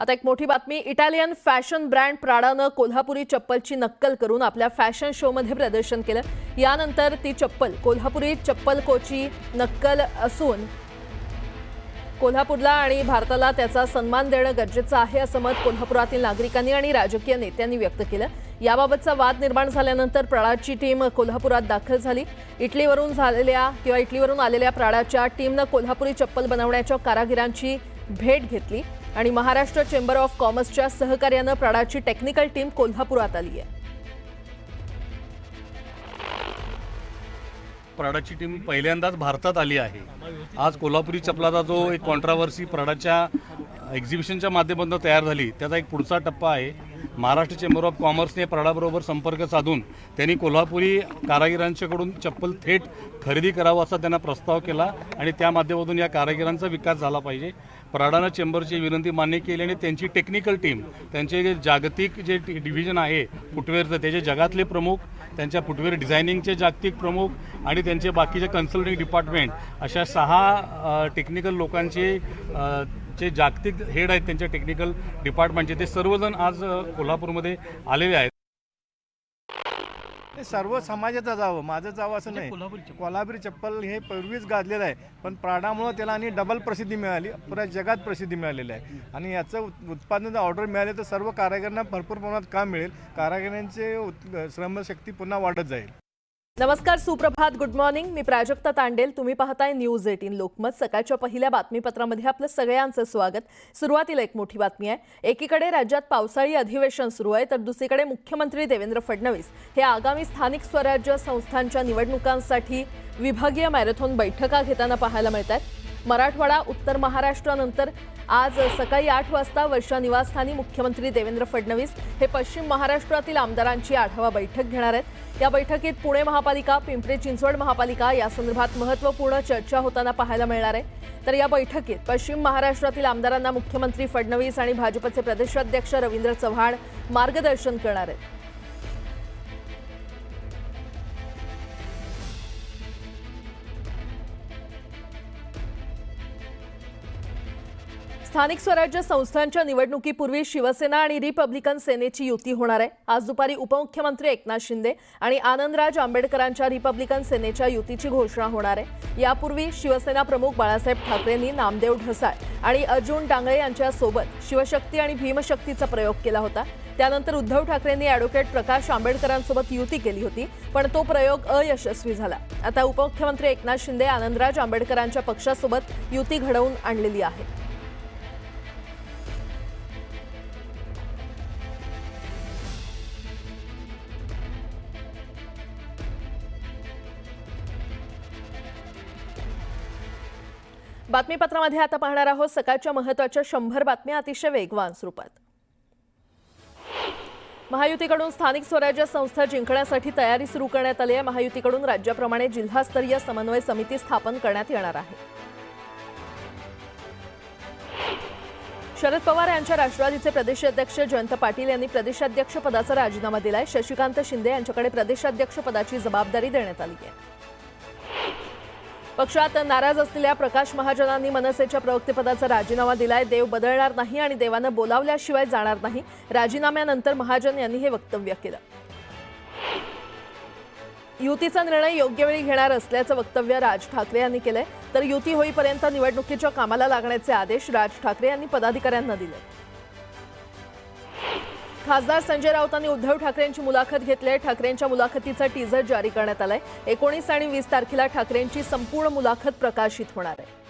आता एक मोठी बातमी। इटालियन फॅशन ब्रँड प्राडानं कोल्हापुरी चप्पलची नक्कल करून आपल्या फॅशन शो मध्ये प्रदर्शन केलं। यानंतर ती चप्पल कोल्हापुरी चप्पल कोची नक्कल असून कोल्हापूरला आणि भारताला त्याचा सन्मान देणं गरजेचं आहे असं मत कोल्हापुरातील नागरिकांनी आणि राजकीय नेत्यांनी व्यक्त केलं। याबाबतचा वाद निर्माण झाल्यानंतर प्राडाची टीम कोल्हापुरात दाखल झाली। इटलीवरून आलेल्या प्राडाच्या टीमनं कोल्हापुरी चप्पल बनवण्याच्या कारागिरांची भेट घेतली आणि महाराष्ट्र चेंबर ऑफ कॉमर्सच्या सहकार्यानं प्राडाची टेक्निकल टीम कोल्हापुरात आली आहे। प्राडाची टीम पहिल्यांदाच भारतात आली आहे। आज कोल्हापुरी चप्पलाचा जो एक कॉन्ट्रावर्सी प्राडाच्या एक्झिबिशनच्या माध्यमातून तयार झाली, त्याचा एक पुढचा टप्पा आहे। महाराष्ट्र चेंबर ऑफ कॉमर्सने प्राडाबरोबर संपर्क साधून त्यांनी कोल्हापुरी कारागिरांच्याकडून चप्पल थेट खरेदी करावं असा त्यांना प्रस्ताव केला आणि त्या माध्यमातून या कारागिरांचा विकास झाला पाहिजे। प्राडानं चेंबरची विनंती मान्य केली आणि त्यांची टेक्निकल टीम, त्यांचे जे जागतिक जे डिव्हिजन आहे फुटवेअरचं, त्याचे जगातले प्रमुख, त्यांच्या फुटवेअर डिझायनिंगचे जागतिक प्रमुख आणि त्यांचे बाकीचे कन्सल्टिंग डिपार्टमेंट, अशा 6 टेक्निकल लोकांचे जे जागतिक हेड आहेत त्यांच्या टेक्निकल डिपार्टमेंटचे, ते सर्वजण आज कोल्हापूरमध्ये आलेले आहेत। सर्व समाजाचं जावं, माझं जावं असं नाही। कोल्हापुरी चप्पल हे पूर्वीच गाजलेलं आहे, पण प्राडामुळे त्याला आणि डबल प्रसिद्धी मिळाली, पुऱ्या जगात प्रसिद्धी मिळालेली आहे। आणि याचं उत्पादन ऑर्डर मिळाले तर सर्व कारागिरांना भरपूर प्रमाणात काम मिळेल, कारागिरांचे श्रमशक्ती पुन्हा वाढत जाईल। नमस्कार, सुप्रभात, गुड मॉर्निंग। मी प्राजक्ता तांडेल, तुम्ही पाहताय न्यूज 18 लोकमत। सकाळच्या पहिल्या बातमीपत्रामध्ये आपलं सगळ्यांचं स्वागत। सुरुवातीला एक मोठी बातमी आहे। एकीकडे राज्यात पावसाळी अधिवेशन सुरू आहे, तर दुसरीकडे मुख्यमंत्री देवेंद्र फडणवीस हे आगामी स्थानिक स्वराज्य संस्थांच्या निवडणुकांसाठी विभागीय मॅरेथॉन बैठका घेताना पाहायला मिळतात। मराठवाडा, उत्तर महाराष्ट्रानंतर आज सकाळी 8 वाजता वर्षा निवासस्थानी मुख्यमंत्री देवेंद्र फडणवीस हे पश्चिम महाराष्ट्रातील आमदारांची आढावा बैठक घेणार आहेत। या बैठकीत पुणे महापालिका, पिंपरी चिंचवड महापालिका या संदर्भात महत्त्वपूर्ण चर्चा होताना पाहायला मिळणार आहे। तर या बैठकीत पश्चिम महाराष्ट्रातील आमदारांना मुख्यमंत्री फडणवीस आणि भाजपचे प्रदेशाध्यक्ष रवींद्र चव्हाण मार्गदर्शन करणार आहेत। स्थानिक स्वराज्य संस्थांच्या निवडणुकीपूर्वी शिवसेना आणि रिपब्लिकन सेनेची युती होणार आहे। आज दुपारी उपमुख्यमंत्री एकनाथ शिंदे आणि आनंदराज आंबेडकरांच्या रिपब्लिकन सेनेच्या युतीची घोषणा होणार आहे। यापूर्वी शिवसेना प्रमुख बाळासाहेब ठाकरेंनी नामदेव ढसाळ आणि अर्जुन डांगळे यांच्या सोबत शिवशक्ती आणि भीमशक्तीचा प्रयोग केला होता। त्यानंतर उद्धव ठाकरेंनी ॲडव्होकेट प्रकाश आंबेडकरांसोबत युती केली होती, पण तो प्रयोग अयशस्वी झाला। आता उपमुख्यमंत्री एकनाथ शिंदे आनंदराज आंबेडकरांच्या पक्षासोबत युती घडवून आणलेली आहे। बातमीपत्रामध्ये आता पाहणार आहोत सकाळच्या महत्त्वाच्या 100 बातम्या अतिशय वेगवान स्वरूपात। महायुतीकडून स्थानिक स्वराज्य संस्था जिंकण्यासाठी तयारी सुरू करण्यात आली आहे। महायुतीकडून राज्याप्रमाणे जिल्हास्तरीय समन्वय समिती स्थापन करण्यात येणार आहे। शरद पवार यांच्या राष्ट्रवादीचे प्रदेशाध्यक्ष जयंत पाटील यांनी प्रदेशाध्यक्ष पदाचा राजीनामा दिलाय। शशिकांत शिंदे यांच्याकडे प्रदेशाध्यक्ष पदाची जबाबदारी देण्यात आली आहे। पक्षात नाराज असलेल्या प्रकाश महाजनांनी मनसेच्या प्रवक्तेपदाचा राजीनामा दिलाय। देव बदलणार नाही आणि देवानं बोलावल्याशिवाय जाणार नाही, राजीनाम्यानंतर महाजन यांनी हे वक्तव्य केलं। युतीचा निर्णय योग्य वेळी घेणार असल्याचं वक्तव्य राज ठाकरे यांनी केलंय। तर युती होईपर्यंत निवडणुकीच्या कामाला लागण्याचे आदेश राज ठाकरे यांनी पदाधिकाऱ्यांना दिले। खासदार संजय राऊतांनी उद्धव ठाकरेंची मुलाखत घेतली आहे। ठाकरेंच्या मुलाखतीचा टीझर जारी करण्यात आलाय। 19 आणि 20 तारखेला ठाकरेंची संपूर्ण मुलाखत प्रकाशित होणार आहे।